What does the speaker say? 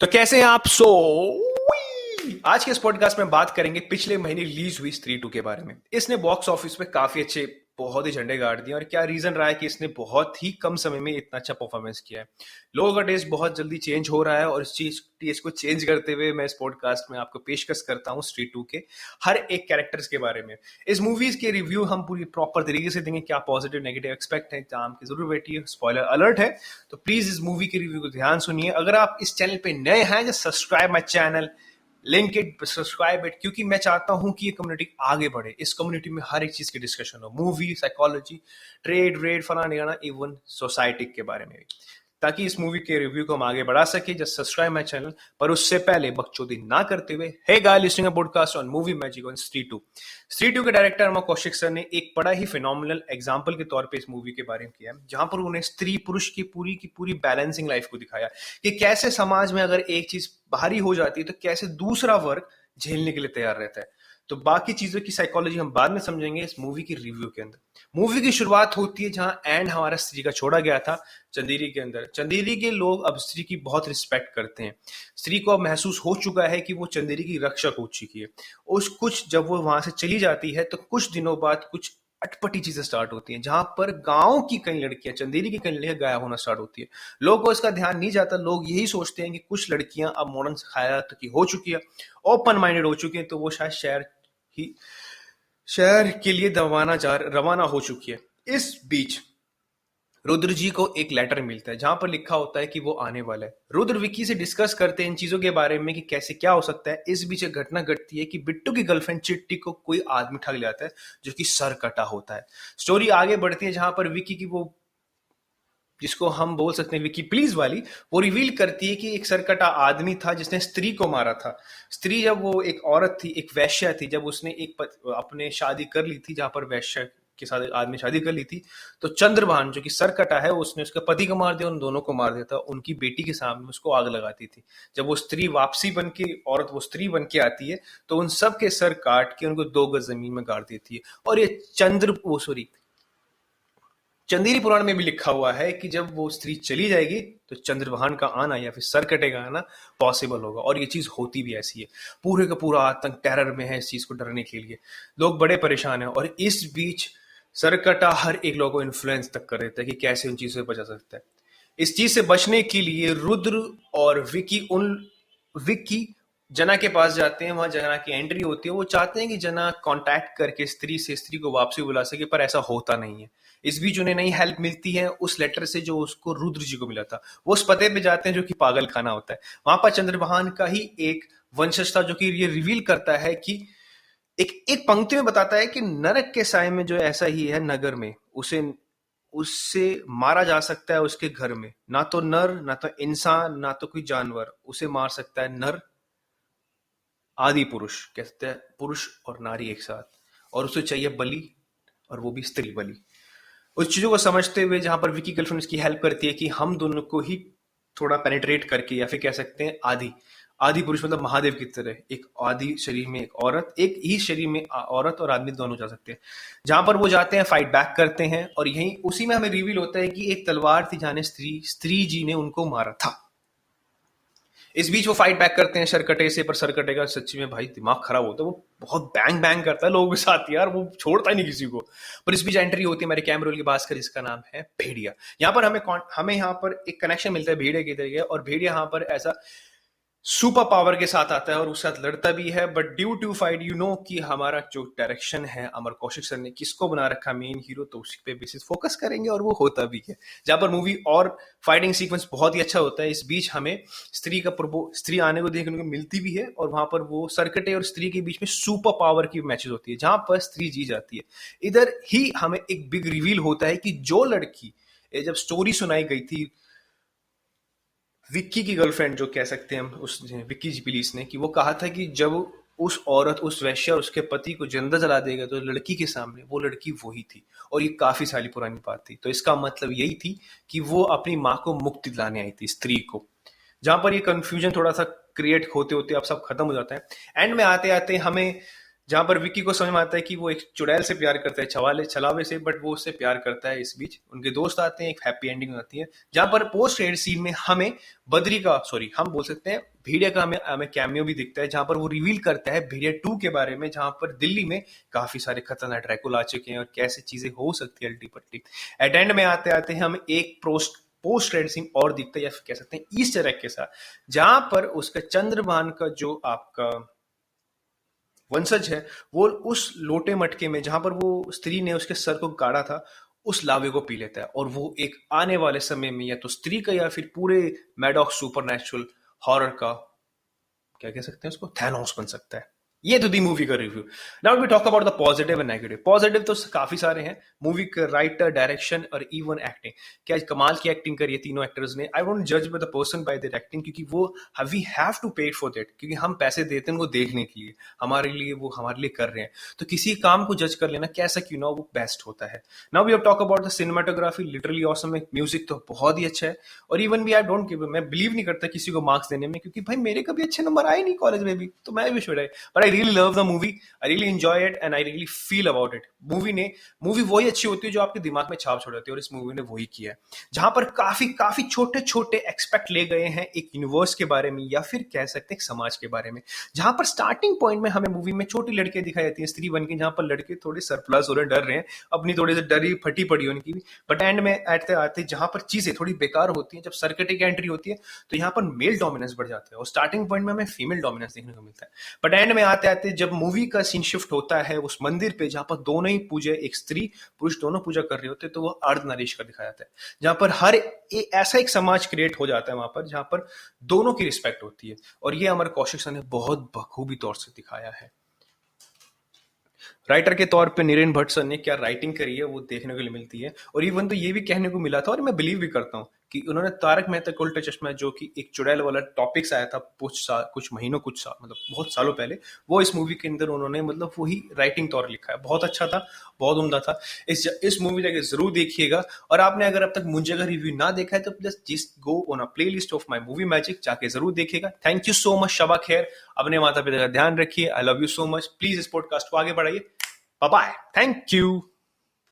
तो कैसे हैं आप? आज के इस पॉडकास्ट में बात करेंगे पिछले महीने रिलीज हुई स्त्री 2 के बारे में। इसने बॉक्स ऑफिस में काफी अच्छे बहुत ही झंडे गाड़ दिए और क्या रीजन रहा है कि इसने बहुत ही कम समय में इतना अच्छा परफॉर्मेंस किया है। लोगों का टेस्ट बहुत जल्दी चेंज हो रहा है और इस चीज टेस्ट को चेंज करते हुए मैं इस पॉडकास्ट में आपको पेशकश करता हूँ स्त्री 2 के हर एक कैरेक्टर्स के बारे में। इस मूवीज के रिव्यू हम पूरी प्रॉपर तरीके से देंगे, क्या पॉजिटिव नेगेटिव एक्सपेक्ट है, काम की जरूर बैठिए, स्पॉइलर अलर्ट है। तो प्लीज इस मूवी के रिव्यू को ध्यान सुनिए। अगर आप इस चैनल पे नए हैं just subscribe my channel, link it, subscribe it, क्योंकि मैं चाहता हूं कि ये कम्युनिटी आगे बढ़े। इस कम्युनिटी में हर एक चीज की डिस्कशन हो, मूवी, साइकोलॉजी, ट्रेड रेड, फलाना गाना, इवन सोसाइटी के बारे में भी, ताकि इस मूवी के रिव्यू को हम आगे बढ़ा सके। Just subscribe my channel. पर उससे पहले बकचोदी ना करते हुए, hey guys listening a podcast on movie magic on Stree 2। स्त्री 2 के डायरेक्टर अमर कौशिक सर ने एक बड़ा ही फिनोमिनल एग्जांपल के तौर पे इस मूवी के बारे में किया है, जहां पर उन्हें स्त्री पुरुष की पूरी बैलेंसिंग लाइफ को दिखाया कि कैसे समाज में अगर एक चीज भारी हो जाती है तो कैसे दूसरा वर्ग झेलने के लिए तैयार रहता है। तो बाकी चीजों की साइकोलॉजी हम बाद में समझेंगे इस मूवी की रिव्यू के अंदर। मूवी की शुरुआत होती है जहां एंड हमारा स्त्री का छोड़ा गया था चंदेरी के अंदर। चंदेरी के लोग अब स्त्री की बहुत रिस्पेक्ट करते हैं। स्त्री को अब महसूस हो चुका है कि वो चंदेरी की रक्षक हो चुकी है। उस कुछ जब वो वहां से चली जाती है तो कुछ दिनों बाद कुछ अटपटी चीजें स्टार्ट होती हैं, जहां पर गांव की कई लड़कियां, चंदेरी की कई लड़कियां गायब होना स्टार्ट होती है। लोगों को इसका ध्यान नहीं जाता। लोग यही सोचते हैं कि कुछ लड़कियां अब मॉडर्न ख्यालात की हो चुकी है, ओपन माइंडेड हो चुकी है, तो वो शायद शहर के लिए रवाना हो चुकी है। इस बीच रुद्र जी को एक लेटर मिलता है जहां पर लिखा होता है कि वो आने वाला है। रुद्र विक्की से डिस्कस करते हैं इन चीजों के बारे में कि कैसे क्या हो सकता है। इस बीच एक घटना घटती है कि बिट्टू की गर्लफ्रेंड चिट्टी को कोई आदमी ठग ले आता है जो कि सर कटा होता है। स्टोरी आगे बढ़ती है जहां पर विक्की की वो, जिसको हम बोल सकते हैं विक्की प्लीज वाली, वो रिवील करती है कि एक सरकटा आदमी था जिसने स्त्री को मारा था। स्त्री जब वो एक औरत थी, एक वैश्या थी, जब उसने अपने शादी कर ली थी, जहां पर वैश्या के साथ एक आदमी शादी कर ली थी, तो चंद्रभान जो कि सरकटा है उसने उसके पति को मार दिया, उन दोनों को मार दिया था। उनकी बेटी के सामने उसको आग लगाती थी। जब वो स्त्री वापसी बन के, औरत वो स्त्री बन के आती है, तो उन सब के सर काट के उनको 2 गज जमीन में गाड़ देती है। और ये चंदेरी पुराण में भी लिखा हुआ है कि जब वो स्त्री चली जाएगी तो चंद्रवाहन का आना या फिर सर कटेगा आना पॉसिबल होगा। और ये चीज होती भी ऐसी है। पूरे का पूरा आतंक टेरर में है इस चीज को डरने के लिए। लोग बड़े परेशान हैं और इस बीच सरकटा हर एक लोगों को इन्फ्लुएंस तक कर देता है कि कैसे उन चीजों से बचा सकता है। इस चीज से बचने के लिए रुद्र और विक्की जना के पास जाते हैं। वहां जना की एंट्री होती है। वो चाहते हैं कि जना कांटेक्ट करके स्त्री को वापसी बुला सके, पर ऐसा होता नहीं है। इस बीच उन्हें नई हेल्प मिलती है उस लेटर से जो उसको रुद्र जी को मिला था। वो उस पते पे जाते हैं जो कि पागल खाना होता है। वहां पर चंद्रभान का ही एक वंशज था जो कि ये रिवील करता है कि एक एक पंक्ति में बताता है कि नरक के साय में जो ऐसा ही है नगर में, उसे उससे मारा जा सकता है उसके घर में। ना तो नर, ना तो इंसान, ना तो कोई जानवर उसे मार सकता है। नर आदि पुरुष, कहते हैं पुरुष और नारी एक साथ, और उसे चाहिए बलि, और वो भी स्त्री बलि। उस चीजों को समझते हुए जहां पर विकी गर्लफ्रेंड उसकी हेल्प करती है कि हम दोनों को ही थोड़ा पेनिट्रेट करके, या फिर कह सकते हैं आदि आदि पुरुष मतलब महादेव की तरह, एक आदि शरीर में एक औरत, एक ही शरीर में औरत और आदमी दोनों जा सकते हैं। जहां पर वो जाते हैं, फाइट बैक करते हैं, और यही उसी में हमें रिवील होता है कि एक तलवार थी जहां स्त्री जी ने उनको मारा था। इस बीच वो फाइट बैक करते हैं सरकटे से, पर सरकटे का सच्ची में भाई दिमाग खराब होता है। वो बहुत बैंग बैंग करता है लोगों के साथ यार, वो छोड़ता ही नहीं किसी को। पर इस बीच एंट्री होती है हमारे कैमरोल की भास्कर, जिसका नाम है भेड़िया। यहाँ पर हमें यहाँ पर एक कनेक्शन मिलता है भेड़िया की तरीके, और भेड़िया यहाँ पर ऐसा सुपर पावर के साथ आता है और उसके साथ लड़ता भी है। बट ड्यू टू फाइट कि हमारा जो डायरेक्शन है अमर कौशिक सर ने किसको बना रखा मेन हीरो, तो उसी पे बेसिस फोकस करेंगे और वो होता भी है। जहां पर मूवी और फाइटिंग सीक्वेंस बहुत ही अच्छा होता है। इस बीच हमें स्त्री आने को देखने को मिलती भी है, और वहां पर वो सरकटे और स्त्री के बीच में सुपर पावर की मैचेस होती है जहां पर स्त्री जी जाती है। इधर ही हमें एक बिग रिवील होता है कि जो लड़की, जब स्टोरी सुनाई गई थी विक्की की गर्लफ्रेंड, जो कह सकते हैं हम उस विक्की जी पुलिस ने, कि वो कहा था कि जब उस औरत, उस वैश्या और उसके पति को जिंदा जला देगा तो लड़की के सामने वो लड़की वही थी। और ये काफी साल पुरानी बात थी। तो इसका मतलब यही थी कि वो अपनी माँ को मुक्ति दिलाने आई थी, स्त्री को। जहां पर ये कंफ्यूजन थोड़ा सा क्रिएट होते होते अब सब खत्म हो जाता है। एंड में आते आते हमें जहां पर विक्की को समझ में आता है कि वो एक चुड़ैल से प्यार करता है, छलावे से, बट वो उससे प्यार करता है। इस बीच उनके दोस्त आते हैं, एक हैप्पी एंडिंग आती है, जहां पर पोस्ट क्रेडिट सीन में हमें बद्री का, सॉरी हम बोल सकते हैं भेड़िया का, हमें कैमियो भी दिखता है, जहां पर वो रिवील करता है भेड़िया 2 के बारे में, जहां पर दिल्ली में काफी सारे खतरनाक ड्रैकुला आ चुके हैं और कैसे चीजें हो सकती है अल्टीपट्टी। एट एंड में आते आते हम एक पोस्ट क्रेडिट सीन और दिखता है, या फिर कह सकते हैं ईस्टर एग के साथ, जहां पर उसका चंद्रभान का जो आपका वंशज है, वो उस लोटे मटके में जहां पर वो स्त्री ने उसके सर को गाड़ा था, उस लावे को पी लेता है, और वो एक आने वाले समय में या तो स्त्री का या फिर पूरे मैडॉक्स सुपरनैचुरल हॉरर का, क्या कह सकते हैं उसको, थैनोस बन सकता है। ये तो दी मूवी का review. Now we talk about the positive and negative. Positive तो काफी सारे हैं, मूवी का राइटर, डायरेक्शन और इवन एक्टिंग। क्या कमाल की एक्टिंग करी है तीनों एक्टर्स ने। आई वोंट जज the person by their acting, क्योंकि वो we have to pay for that, क्योंकि हम पैसे देते हैं उनको देखने के लिए, हमारे लिए वो हमारे लिए कर रहे हैं, तो किसी काम को जज कर लेना कैसा क्यों ना वो बेस्ट होता है। Now we have talk about the cinematography, literally awesome है, म्यूजिक तो बहुत ही अच्छा है, और इवन भी आई डोंट गिव, मैं बिलीव नहीं करता किसी को मार्क्स देने में, क्योंकि भाई मेरे कभी अच्छे नंबर आए नहीं कॉलेज में भी, तो मैं भी शुड है, but I really love the movie. I really enjoy it and I really feel about it. Movie वही अच्छी होती है जो आपके दिमाग में छाप छोड़ देती है, और इस मूवी ने वही किया है, जहां पर काफी काफी छोटे छोटे एक्सपेक्ट ले गए हैं एक यूनिवर्स के बारे में, या फिर कह सकते हैं एक समाज के बारे में, जहां पर स्टार्टिंग पॉइंट में हमें मूवी में छोटी लड़कियां दिखाई जाती हैं, स्त्री बन के, जहां पर लड़के थोड़े सरप्लस हो रहे, डर रहे हैं, अपनी थोड़ी सी डरी फटी पड़ी उनकी भी, बट एंड में आते आते जहां पर चीजें थोड़ी बेकार होती हैं, जब सर्किट की एंट्री होती है, तो यहाँ पर मेल डोमिनेंस बढ़ जाता है, और स्टार्टिंग पॉइंट में हमें फीमेल डोमिनेंस देखने को मिलता है, बट एंड में आते आते जब मूवी का सीन शिफ्ट होता है उस मंदिर पे, जहां पर दोनों ही पूजा, एक स्त्री पुरुष दोनों पूजा कर रहे होते हैं, तो वो अर्धनारीश्वर दिखाया जाता है, जहां पर ऐसा एक समाज क्रिएट हो जाता है वहां पर, जहां पर दोनों की रिस्पेक्ट होती है, और ये अमर कौशिक सर ने बहुत बखूबी तौर से दिखाया है। राइटर के तौर पे नीरेन भट्ट सर ने क्या राइटिंग करी है वो देखने को लिए मिलती है, और इवन तो ये भी कहने को मिला था, और मैं बिलीव भी करता हूँ कि उन्होंने तारक मेहता का उल्टा चश्मा, जो कि एक चुड़ैल वाला टॉपिक्स आया था कुछ महीनों, कुछ साल, मतलब बहुत सालों पहले, वो इस मूवी के अंदर उन्होंने मतलब वही राइटिंग तौर लिखा है, बहुत अच्छा था, बहुत उम्दा था। इस मूवी जाके जरूर देखिएगा, और आपने अगर अब तक मुझे अगर रिव्यू ना देखा है तो just go on a playlist of my movie magic, जाके जरूर देखिएगा। थैंक यू सो मच, शबा खैर, अपने माता पिता का ध्यान रखिए, I love you so much, please इस पॉडकास्ट को आगे बढ़ाइए। Bye bye, thank you.